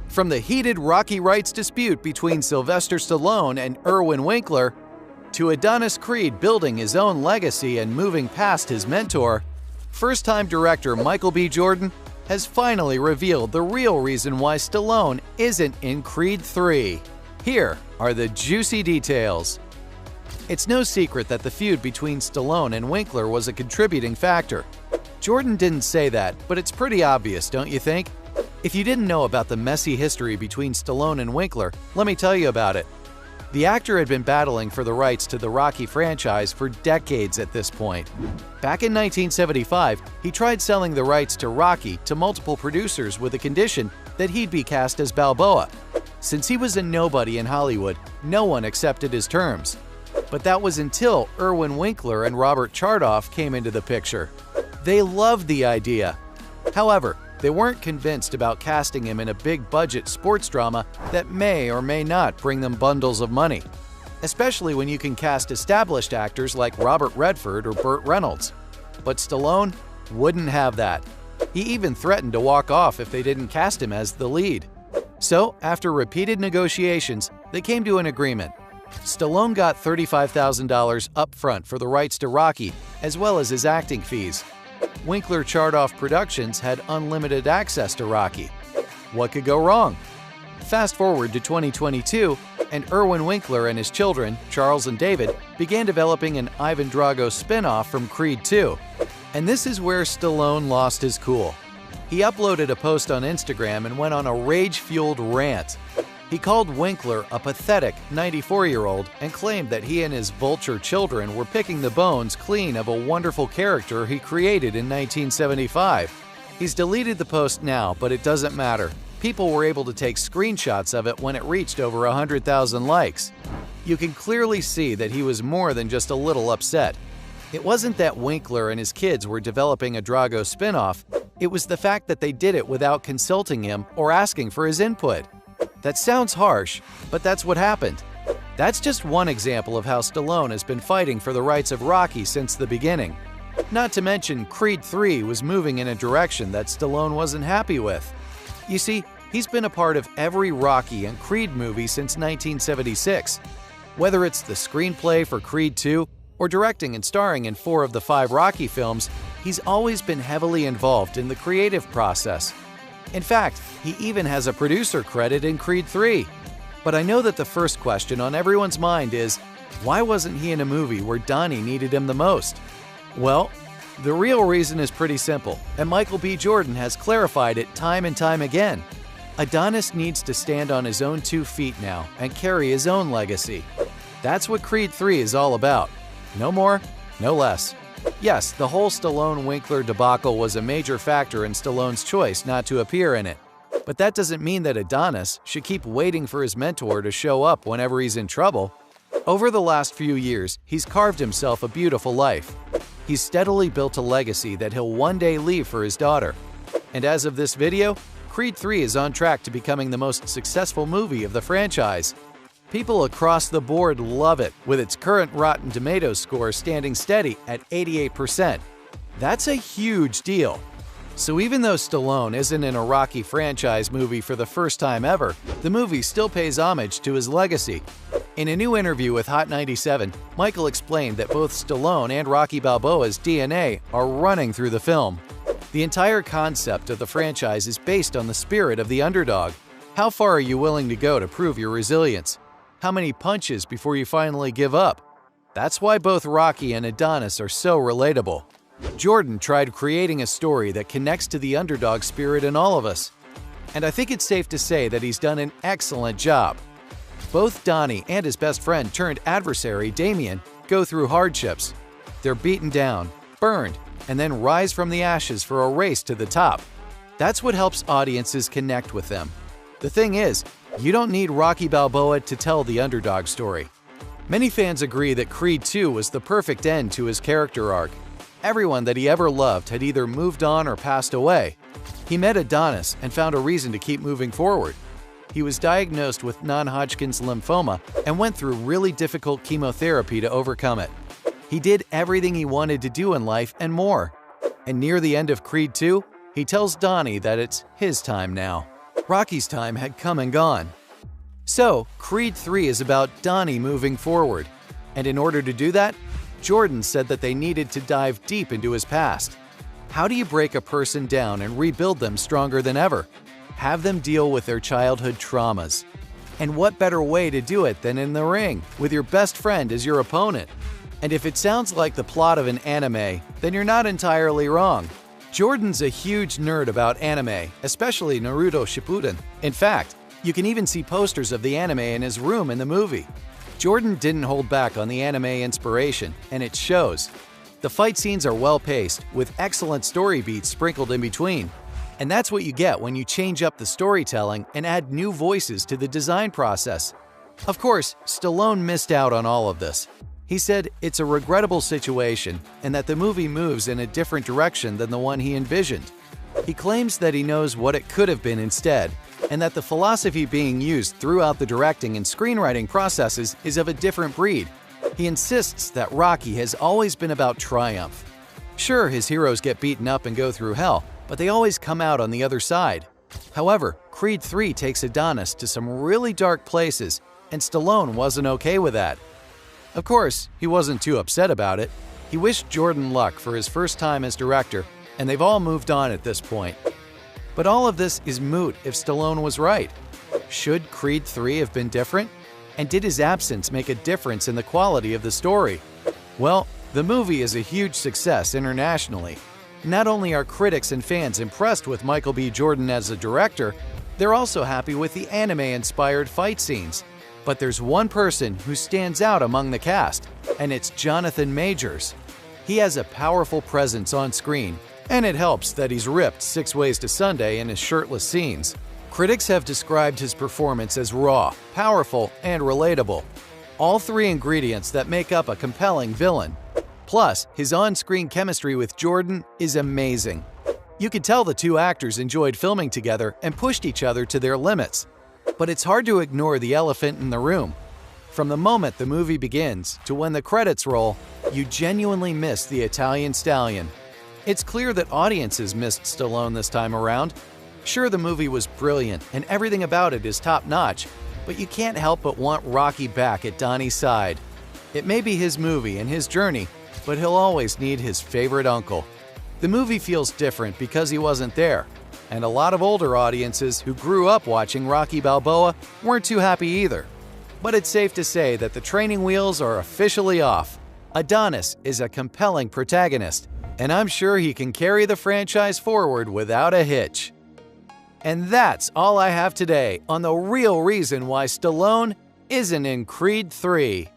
From the heated Rocky rights dispute between Sylvester Stallone and Irwin Winkler, to Adonis Creed building his own legacy and moving past his mentor, first-time director Michael B. Jordan has finally revealed the real reason why Stallone isn't in Creed 3. Here are the juicy details. It's no secret that the feud between Stallone and Winkler was a contributing factor. Jordan didn't say that, but it's pretty obvious, don't you think? If you didn't know about the messy history between Stallone and Winkler, let me tell you about it. The actor had been battling for the rights to the Rocky franchise for decades at this point. Back in 1975, he tried selling the rights to Rocky to multiple producers with the condition that he'd be cast as Balboa. Since he was a nobody in Hollywood, no one accepted his terms. But that was until Irwin Winkler and Robert Chardoff came into the picture. They loved the idea. However, they weren't convinced about casting him in a big-budget sports drama that may or may not bring them bundles of money, especially when you can cast established actors like Robert Redford or Burt Reynolds. But Stallone wouldn't have that. He even threatened to walk off if they didn't cast him as the lead. So, after repeated negotiations, they came to an agreement. Stallone got $35,000 up front for the rights to Rocky, as well as his acting fees. Winkler Chardoff Productions had unlimited access to Rocky. What could go wrong? Fast forward to 2022, and Irwin Winkler and his children, Charles and David, began developing an Ivan Drago spin-off from Creed 2. And this is where Stallone lost his cool. He uploaded a post on Instagram and went on a rage-fueled rant. He called Winkler a pathetic 94-year-old and claimed that he and his vulture children were picking the bones clean of a wonderful character he created in 1975. He's deleted the post now, but it doesn't matter. People were able to take screenshots of it when it reached over 100,000 likes. You can clearly see that he was more than just a little upset. It wasn't that Winkler and his kids were developing a Drago spin-off, it was the fact that they did it without consulting him or asking for his input. That sounds harsh, but that's what happened. That's just one example of how Stallone has been fighting for the rights of Rocky since the beginning. Not to mention, Creed 3 was moving in a direction that Stallone wasn't happy with. You see, he's been a part of every Rocky and Creed movie since 1976. Whether it's the screenplay for Creed 2 or directing and starring in 4 of the 5 Rocky films, he's always been heavily involved in the creative process. In fact, he even has a producer credit in Creed 3. But I know that the first question on everyone's mind is, why wasn't he in a movie where Donnie needed him the most? Well, the real reason is pretty simple, and Michael B. Jordan has clarified it time and time again. Adonis needs to stand on his own 2 feet now and carry his own legacy. That's what Creed 3 is all about. No more, no less. Yes, the whole Stallone-Winkler debacle was a major factor in Stallone's choice not to appear in it. But that doesn't mean that Adonis should keep waiting for his mentor to show up whenever he's in trouble. Over the last few years, he's carved himself a beautiful life. He's steadily built a legacy that he'll one day leave for his daughter. And as of this video, Creed 3 is on track to becoming the most successful movie of the franchise. People across the board love it, with its current Rotten Tomatoes score standing steady at 88%. That's a huge deal. So even though Stallone isn't in a Rocky franchise movie for the first time ever, the movie still pays homage to his legacy. In a new interview with Hot 97, Michael explained that both Stallone and Rocky Balboa's DNA are running through the film. The entire concept of the franchise is based on the spirit of the underdog. How far are you willing to go to prove your resilience? How many punches before you finally give up? That's why both Rocky and Adonis are so relatable. Jordan tried creating a story that connects to the underdog spirit in all of us. And I think it's safe to say that he's done an excellent job. Both Donnie and his best friend turned adversary, Damien, go through hardships. They're beaten down, burned, and then rise from the ashes for a race to the top. That's what helps audiences connect with them. The thing is, you don't need Rocky Balboa to tell the underdog story. Many fans agree that Creed 2 was the perfect end to his character arc. Everyone that he ever loved had either moved on or passed away. He met Adonis and found a reason to keep moving forward. He was diagnosed with non-Hodgkin's lymphoma and went through really difficult chemotherapy to overcome it. He did everything he wanted to do in life and more. And near the end of Creed 2, he tells Donnie that it's his time now. Rocky's time had come and gone. So, Creed 3 is about Donnie moving forward. And in order to do that, Jordan said that they needed to dive deep into his past. How do you break a person down and rebuild them stronger than ever? Have them deal with their childhood traumas. And what better way to do it than in the ring, with your best friend as your opponent? And if it sounds like the plot of an anime, then you're not entirely wrong. Jordan's a huge nerd about anime, especially Naruto Shippuden. In fact, you can even see posters of the anime in his room in the movie. Jordan didn't hold back on the anime inspiration, and it shows. The fight scenes are well-paced, with excellent story beats sprinkled in between. And that's what you get when you change up the storytelling and add new voices to the design process. Of course, Stallone missed out on all of this. He said it's a regrettable situation and that the movie moves in a different direction than the one he envisioned. He claims that he knows what it could have been instead, and that the philosophy being used throughout the directing and screenwriting processes is of a different breed. He insists that Rocky has always been about triumph. Sure, his heroes get beaten up and go through hell, but they always come out on the other side. However, Creed 3 takes Adonis to some really dark places, and Stallone wasn't okay with that. Of course, he wasn't too upset about it. He wished Jordan luck for his first time as director, and they've all moved on at this point. But all of this is moot if Stallone was right. Should Creed 3 have been different? And did his absence make a difference in the quality of the story? Well, the movie is a huge success internationally. Not only are critics and fans impressed with Michael B. Jordan as a director, they're also happy with the anime-inspired fight scenes. But there's one person who stands out among the cast, and it's Jonathan Majors. He has a powerful presence on screen, and it helps that he's ripped 6 ways to Sunday in his shirtless scenes. Critics have described his performance as raw, powerful, and relatable. All 3 ingredients that make up a compelling villain. Plus, his on-screen chemistry with Jordan is amazing. You can tell the 2 actors enjoyed filming together and pushed each other to their limits. But it's hard to ignore the elephant in the room. From the moment the movie begins to when the credits roll, you genuinely miss the Italian stallion. It's clear that audiences missed Stallone this time around. Sure, the movie was brilliant and everything about it is top-notch, but you can't help but want Rocky back at Donnie's side. It may be his movie and his journey, but he'll always need his favorite uncle. The movie feels different because he wasn't there, and a lot of older audiences who grew up watching Rocky Balboa weren't too happy either. But it's safe to say that the training wheels are officially off. Adonis is a compelling protagonist, and I'm sure he can carry the franchise forward without a hitch. And that's all I have today on the real reason why Stallone isn't in Creed 3.